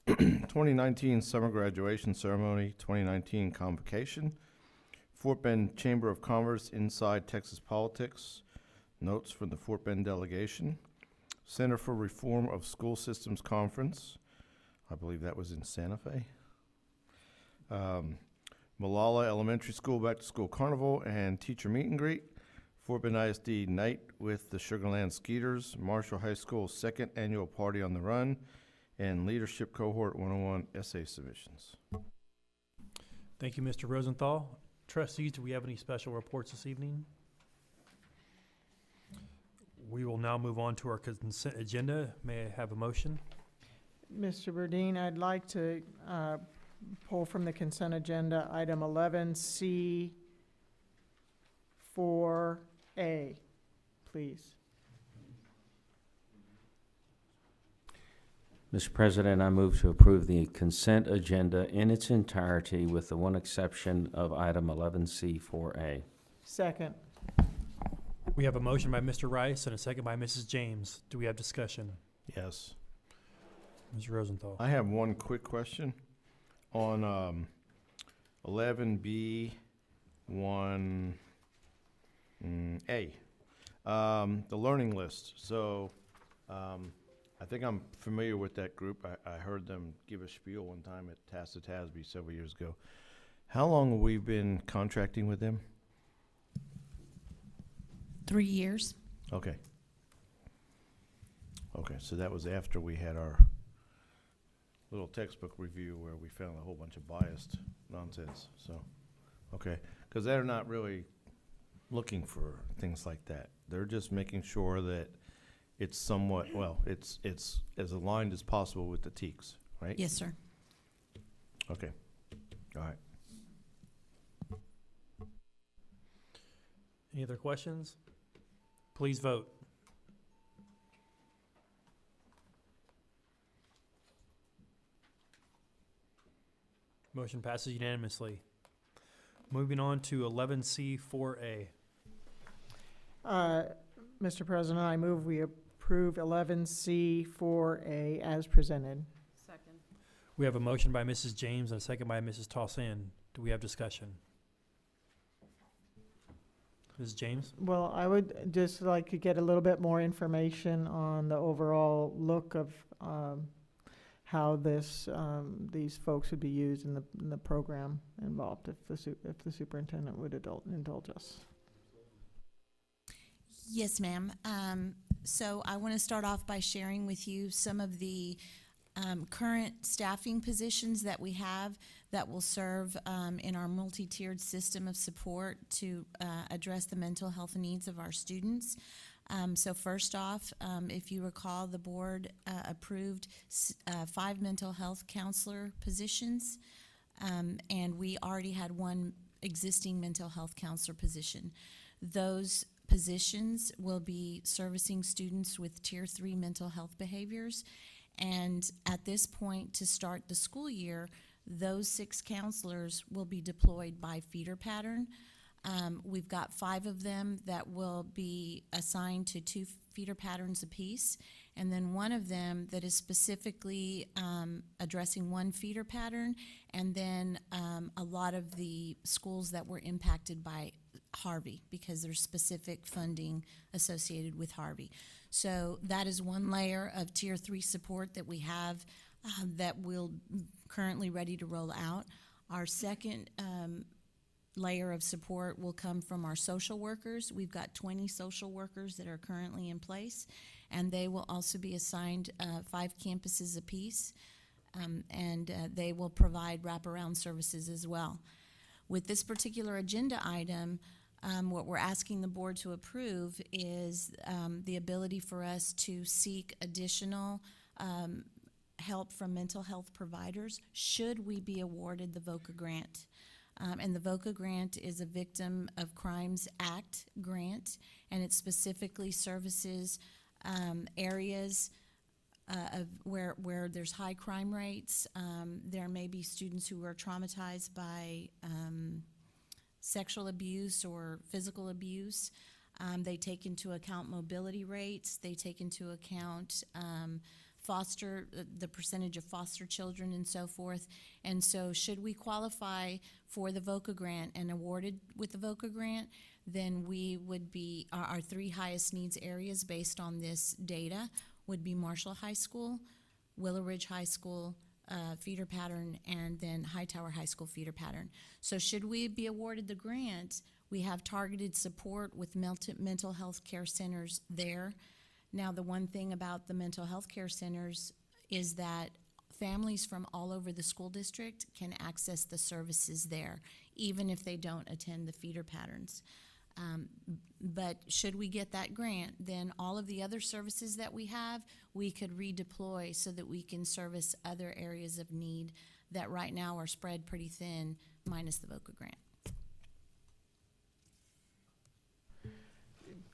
2019 Summer Graduation Ceremony, 2019 Convocation, Fort Bend Chamber of Commerce Inside Texas Politics, notes from the Fort Bend delegation, Center for Reform of School Systems Conference, I believe that was in Santa Fe, Malala Elementary School Back to School Carnival and Teacher Meet and Greet, Fort Bend ISD Night with the Sugarland Skeeters, Marshall High School Second Annual Party on the Run, and Leadership Cohort 101 essay submissions. Thank you, Mr. Rosenthal. Trustees, do we have any special reports this evening? We will now move on to our consent agenda. May I have a motion? Mr. Burdine, I'd like to pull from the consent agenda item 11C 4A, please. Mr. President, I move to approve the consent agenda in its entirety with the one exception of item 11C4A. Second. We have a motion by Mr. Rice and a second by Mrs. James. Do we have discussion? Yes. Mr. Rosenthal. I have one quick question on 11B 1A, the learning list. So I think I'm familiar with that group. I heard them give a spiel one time at Tassa Tasby several years ago. How long have we been contracting with them? 3 years. Okay. Okay, so that was after we had our little textbook review where we found a whole bunch of biased nonsense. So, okay, because they're not really looking for things like that. They're just making sure that it's somewhat, well, it's as aligned as possible with the TEKS, right? Yes, sir. Okay. All right. Any other questions? Please vote. Motion passes unanimously. Moving on to 11C4A. Mr. President, I move we approve 11C4A as presented. Second. We have a motion by Mrs. James and a second by Mrs. Tossin. Do we have discussion? Mrs. James? Well, I would just like to get a little bit more information on the overall look of how this these folks would be used in the program involved, if the superintendent would indulge us. Yes, ma'am. So I want to start off by sharing with you some of the current staffing positions that we have that will serve in our multi-tiered system of support to address the mental health needs of our students. So first off, if you recall, the board approved 5 mental health counselor positions, and we already had 1 existing mental health counselor position. Those positions will be servicing students with Tier 3 mental health behaviors. And at this point, to start the school year, those 6 counselors will be deployed by feeder pattern. We've got 5 of them that will be assigned to 2 feeder patterns apiece, and then 1 of them that is specifically addressing 1 feeder pattern, and then a lot of the schools that were impacted by Harvey, because there's specific funding associated with Harvey. So that is 1 layer of Tier 3 support that we have that we're currently ready to roll out. Our second layer of support will come from our social workers. We've got 20 social workers that are currently in place, and they will also be assigned 5 campuses apiece, and they will provide wraparound services as well. With this particular agenda item, what we're asking the board to approve is the ability for us to seek additional help from mental health providers should we be awarded the VOCA grant. And the VOCA grant is a Victim of Crimes Act grant, and it specifically services areas of where there's high crime rates. There may be students who are traumatized by sexual abuse or physical abuse. They take into account mobility rates. They take into account the percentage of foster children and so forth. And so should we qualify for the VOCA grant and awarded with the VOCA grant, then we would be, our three highest needs areas based on this data would be Marshall High School, Willow Ridge High School, feeder pattern, and then Hightower High School feeder pattern. So should we be awarded the grant, we have targeted support with mental health care centers there. Now, the one thing about the mental health care centers is that families from all over the school district can access the services there, even if they don't attend the feeder patterns. But should we get that grant, then all of the other services that we have, we could redeploy so that we can service other areas of need that right now are spread pretty thin, minus the VOCA grant.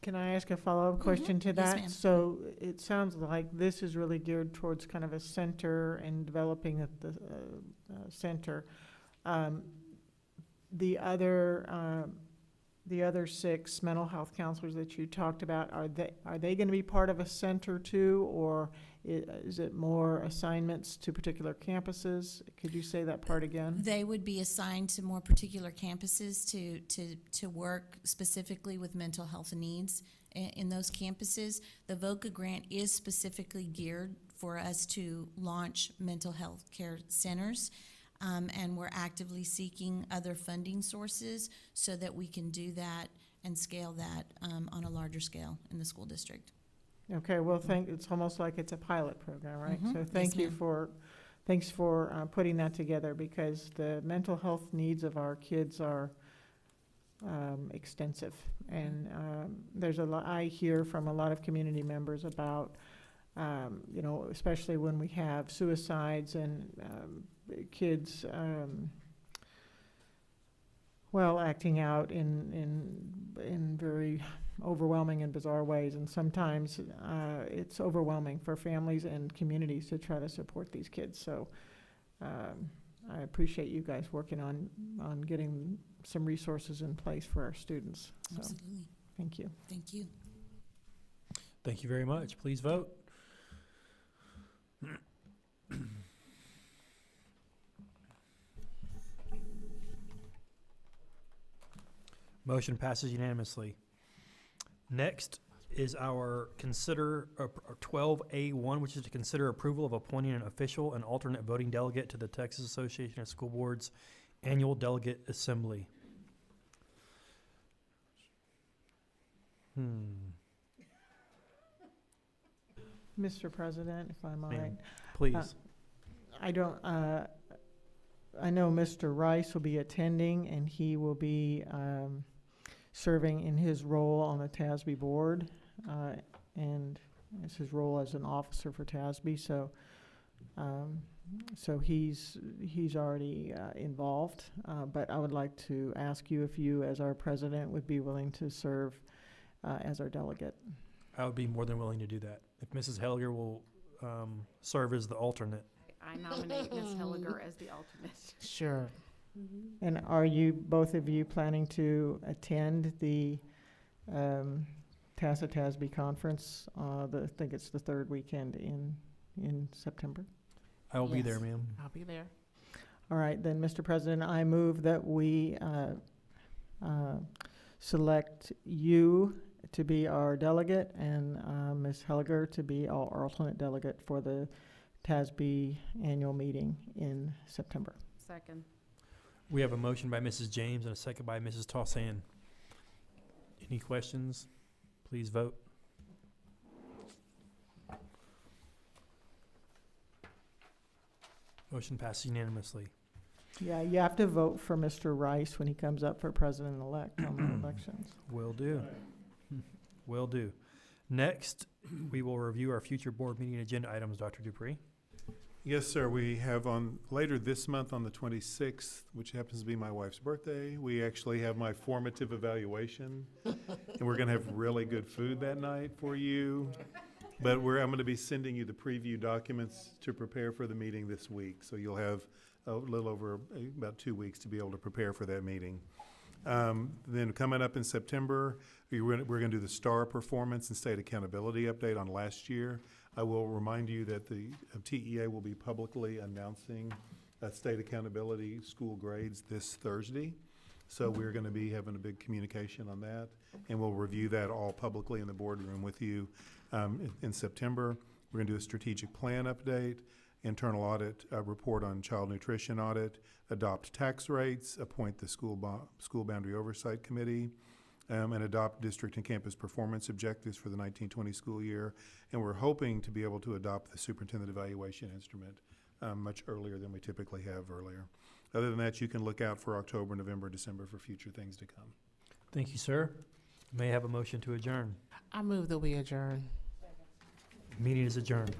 Can I ask a follow-up question to Yes, that? ma'am. So it sounds like this is really geared towards kind of a center and developing at the center. The other 6 mental health counselors that you talked about, are they going to be part of a center too, or is it more assignments to particular campuses? Could you say that part again? They would be assigned to more particular campuses to work specifically with mental health needs in those campuses. The VOCA grant is specifically geared for us to launch mental health care centers. And we're actively seeking other funding sources so that we can do that and scale that on a larger scale in the school district. Okay, well, it's almost like it's a pilot program, right? Mhm. So Yes, thanks ma'am. for putting that together, because the mental health needs of our kids are extensive. And there's a lot, I hear from a lot of community members about, especially when we have suicides and kids, acting out in very overwhelming and bizarre ways. And sometimes it's overwhelming for families and communities to try to support these kids. So I appreciate you guys working on getting some resources in place for our students. So, Absolutely. thank you. Thank you. Thank you very much. Please vote. Motion passes unanimously. Next is our 12A1, which is to consider approval of appointing an official and alternate voting delegate to the Texas Association of School Boards Annual Delegate Assembly. Mr. President, if I might. Ma'am, please. I don't, I know Mr. Rice will be attending, and he will be serving in his role on the TASB board, and it's his role as an officer for TASB. So he's already involved, but I would like to ask you if you, as our president, would be willing to serve as our delegate. I would be more than willing to do that. If Mrs. Helliger will serve as the alternate. I nominate Ms. Hilliger as the alternate. Sure. And are you, both of you, planning to attend the TASB conference? I think it's the 3rd weekend in September. I will be Yes. there, ma'am. I'll be there. All right, then, Mr. President, I move that we select you to be our delegate and Ms. Helliger to be our alternate delegate for the TASB annual meeting in September. Second. We have a motion by Mrs. James and a second by Mrs. Tossan. Any questions? Please vote. Motion passes unanimously. Yeah, you have to vote for Mr. Rice when he comes up for president-elect on the elections. Will do. Will do. Next, we will review our future board meeting agenda items, Dr. Dupree. Yes, sir. We have on later this month on the 26th, which happens to be my wife's birthday, we actually have my formative evaluation. And we're going to have really good food that night for you. But I'm going to be sending you the preview documents to prepare for the meeting this week. So you'll have a little over about 2 weeks to be able to prepare for that meeting. Then coming up in September, we're going to do the STAR performance and state accountability update on last year. I will remind you that the TEA will be publicly announcing state accountability school grades this Thursday. So we're going to be having a big communication on that, and we'll review that all publicly in the boardroom with you in September. We're going to do a strategic plan update, internal audit report on child nutrition audit, adopt tax rates, appoint the school boundary oversight committee, and adopt district and campus performance objectives for the 1920 school year. And we're hoping to be able to adopt the superintendent evaluation instrument much earlier than we typically have earlier. Other than that, you can look out for October, November, December for future things to come. Thank you, sir. May I have a motion to adjourn? I move that we adjourn. Meeting is adjourned.